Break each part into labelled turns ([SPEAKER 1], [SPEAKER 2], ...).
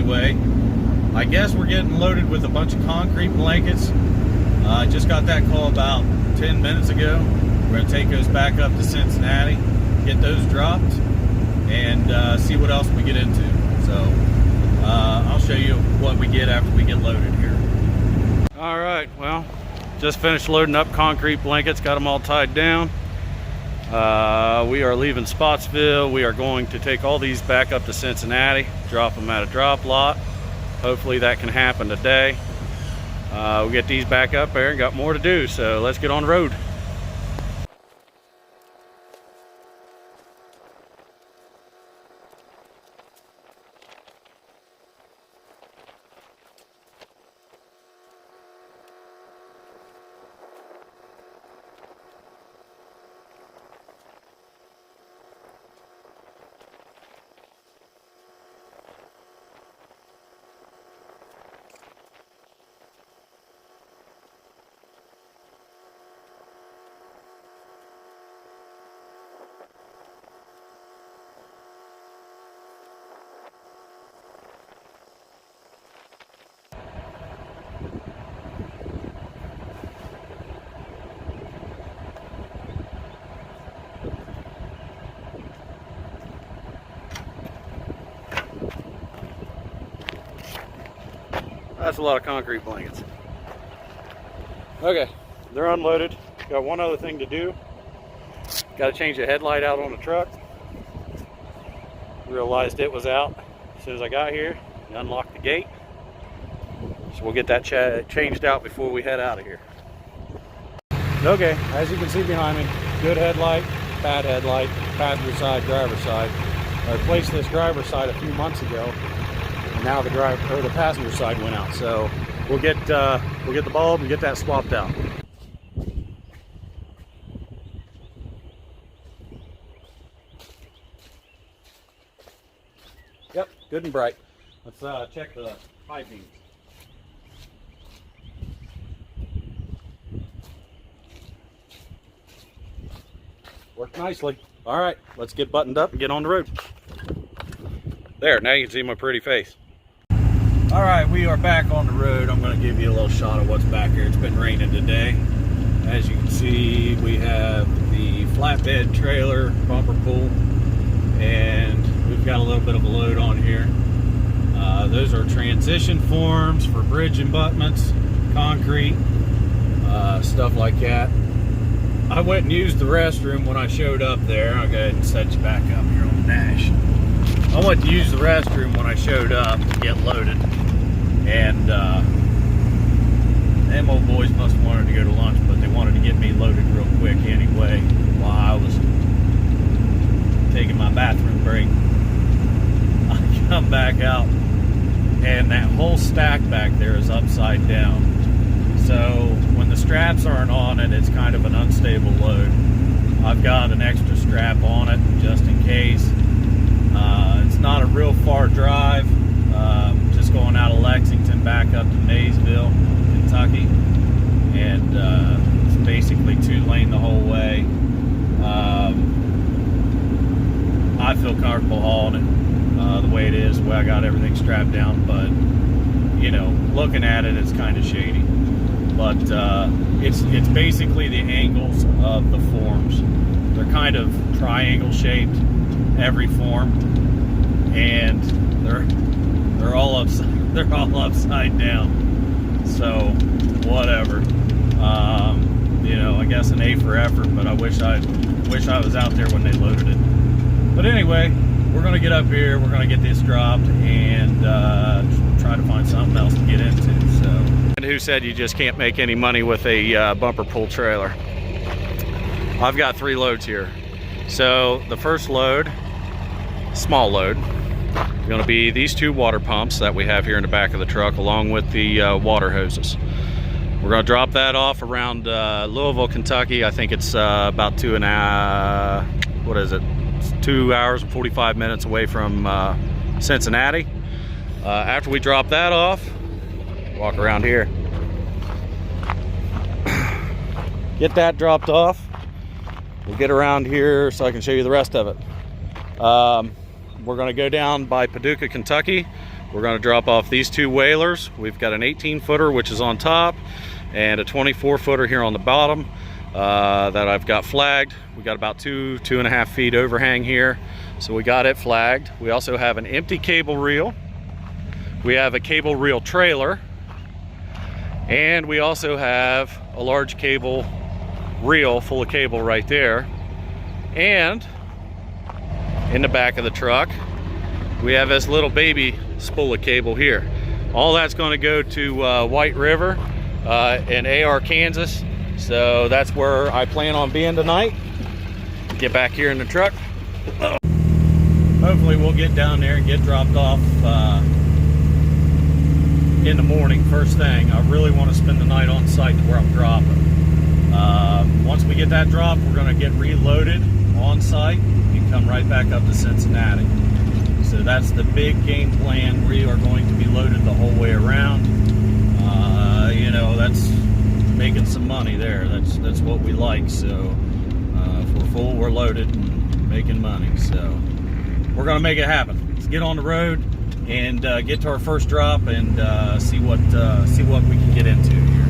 [SPEAKER 1] anyway, I guess we're getting loaded with a bunch of concrete blankets. I just got that call about 10 minutes ago. We're going to take those back up to Cincinnati, get those dropped, and see what else we get into. So I'll show you what we get after we get loaded here. All right, well, just finished loading up concrete blankets, got them all tied down. We are leaving Spotsville. We are going to take all these back up to Cincinnati, drop them at a drop lot. Hopefully that can happen today. We'll get these back up there and got more to do, so let's get on the road. That's a lot of concrete blankets. Okay, they're unloaded. Got one other thing to do. Got to change the headlight out on the truck. Realized it was out as soon as I got here. Unlocked the gate. So we'll get that changed out before we head out of here. Okay, as you can see behind me, good headlight, passenger side, driver's side. I replaced this driver's side a few months ago. Now the passenger side went out, so we'll get the bulb and get that swapped out. Yep, good and bright. Let's check the high beams. Worked nicely. All right, let's get buttoned up and get on the road. There, now you can see my pretty face. All right, we are back on the road. I'm going to give you a little shot of what's back here. It's been raining today. As you can see, we have the flatbed trailer bumper pull, and we've got a little bit of a load on here. Those are transition forms for bridge abutments, concrete, stuff like that. I went and used the restroom when I showed up there. I'll go ahead and set you back up here on the dash. I went to use the restroom when I showed up to get loaded, and them old boys must have wanted to go to lunch, but they wanted to get me loaded real quick anyway while I was taking my bathroom break. I come back out, and that whole stack back there is upside down. So when the straps aren't on it, it's kind of an unstable load. I've got an extra strap on it just in case. It's not a real far drive, just going out of Lexington back up to Maysville, Kentucky, and it's basically 2-lane the whole way. I feel comfortable hauling it the way it is, the way I got everything strapped down, but you know, looking at it, it's kind of shady. But it's basically the angles of the forms. They're kind of triangle shaped, every form, and they're all upside down. So whatever. You know, I guess an A for effort, but I wish I was out there when they loaded it. But anyway, we're gonna get up here, we're gonna get this dropped, and try to find something else to get into. So, and who said you just can't make any money with a bumper pull trailer? I've got 3 loads here. So the first load, small load, is going to be these 2 water pumps that we have here in the back of the truck, along with the water hoses. We're going to drop that off around Louisville, Kentucky. I think it's about 2 hours and 45 minutes away from Cincinnati. After we drop that off, walk around here, get that dropped off. We'll get around here so I can show you the rest of it. We're going to go down by Paducah, Kentucky, We're going to drop off these two whalers. We've got an 18-footer, which is on top, and a 24-footer here on the bottom that I've got flagged. We got about 2.5 feet overhang here, so we got it flagged. We also have an empty cable reel. We have a cable reel trailer, and we also have a large cable reel full of cable right there. And in the back of the truck, we have this little baby spool of cable here. All that's going to go to White River in AR, Kansas. So that's where I plan on being tonight. Get back here in the truck. Hopefully we'll get down there and get dropped off in the morning, first thing. I really want to spend the night on site where I'm dropping. Once we get that drop, we're going to get reloaded on site and come right back up to Cincinnati. So that's the big game plan. We are going to be loaded the whole way around. You know, that's making some money there. That's what we like. So if we're full, we're loaded and making money. So we're going to make it happen. Let's get on the road and get to our first drop and see what we can get into here.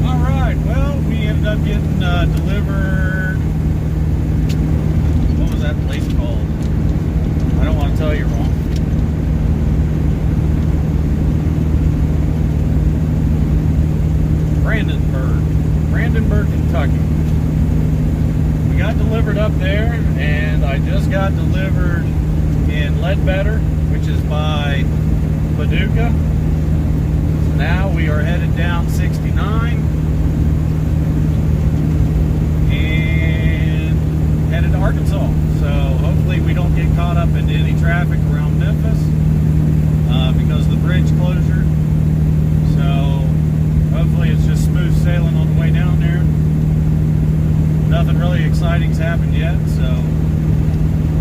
[SPEAKER 1] All right. Well, we ended up getting delivered. What was that place called? I don't want to tell you wrong. Brandenburg, Kentucky. We got delivered up there, and I just got delivered in Ledbetter, which is by Paducah. So now we are headed down 69 and headed to Arkansas. So hopefully we don't get caught up into any traffic around Memphis because of the bridge closure. So hopefully it's just smooth sailing on the way down there. Nothing really exciting's happened yet, so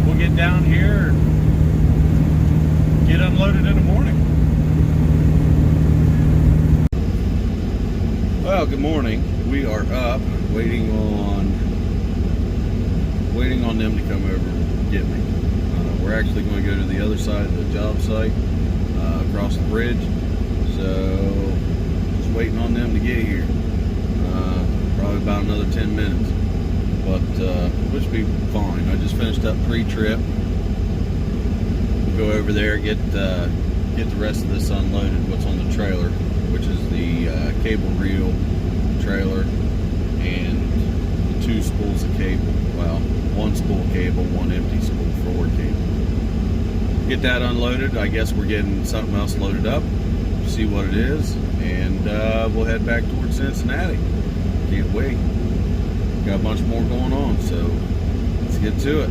[SPEAKER 1] we'll get down here and get unloaded in the morning. Well, good morning. We are up waiting on them to come over and get me. We're actually going to go to the other side of the job site, across the bridge. So just waiting on them to get here. Probably about another 10 minutes, but which will be fine. I just finished up pre-trip. We'll go over there, get the rest of this unloaded. What's on the trailer, which is the cable reel trailer and the 2 spools of cable. Well, 1 spool cable, 1 empty spool forward cable. Get that unloaded. I guess we're getting something else loaded up. See what it is, and we'll head back towards Cincinnati. Can't wait. Got a bunch more going on, so let's get to it.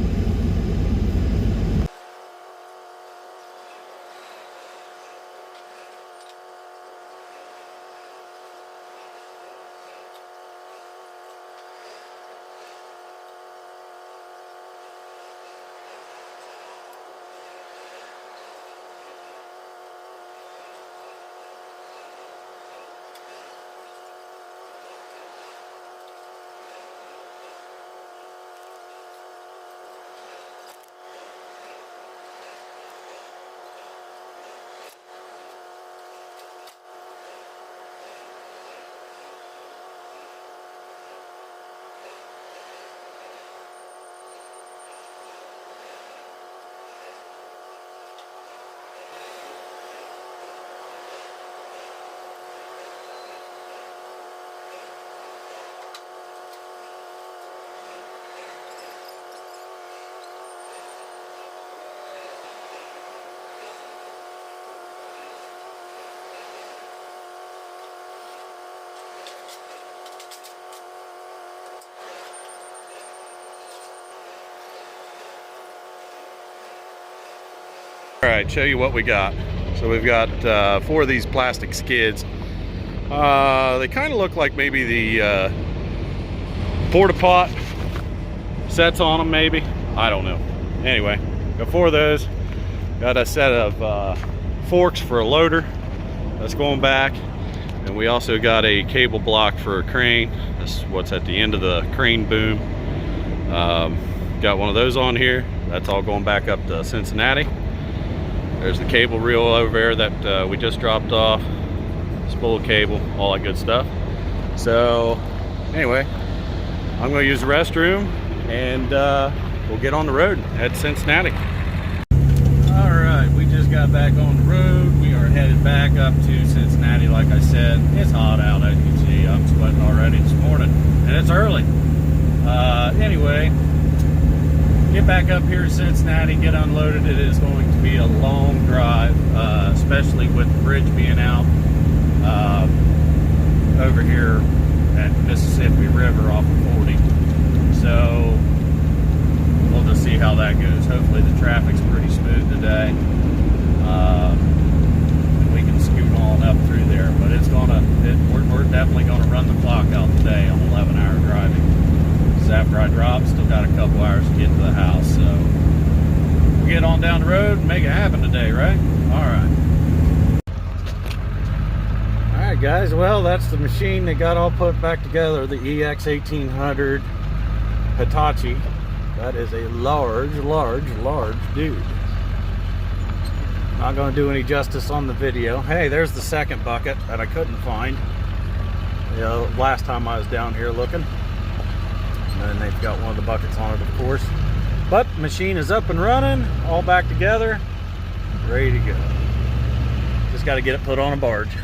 [SPEAKER 1] All right, show you what we got. So we've got 4 of these plastic skids. They kind of look like maybe the porta pot sets on them, maybe. I don't know. Anyway, got 4 of those. Got a set of forks for a loader that's going back, and we also got a cable block for a crane. This is what's at the end of the crane boom. Got one of those on here. That's all going back up to Cincinnati. There's the cable reel over there that we just dropped off. Spool of cable, all that good stuff. So anyway, I'm going to use the restroom, and we'll get on the road at Cincinnati. All right, we just got back on the road. We are headed back up to Cincinnati. Like I said, it's hot out, as you can see. I'm sweating already this morning, and it's early. Anyway, get back up here to Cincinnati, get unloaded. It is going to be a long drive, especially with the bridge being out over here at Mississippi River off of 40. So we'll just see how that goes. Hopefully the traffic's pretty smooth today, and we can scoot on up through there. But it's we're definitely gonna run the clock out today on 11-hour driving. Because after I drop, still got a couple hours to get to the house. So we'll get on down the road and make it happen today, right? All right. Alright guys, well, that's the machine that got all put back together, the EX1800 Hitachi. That is a large dude. Not going to do any justice on the video. Hey, there's the second bucket that I couldn't find last time I was down here looking. And then they've got one of the buckets on it, of course. But the machine is up and running, all back together, ready to go. Just got to get it put on a barge.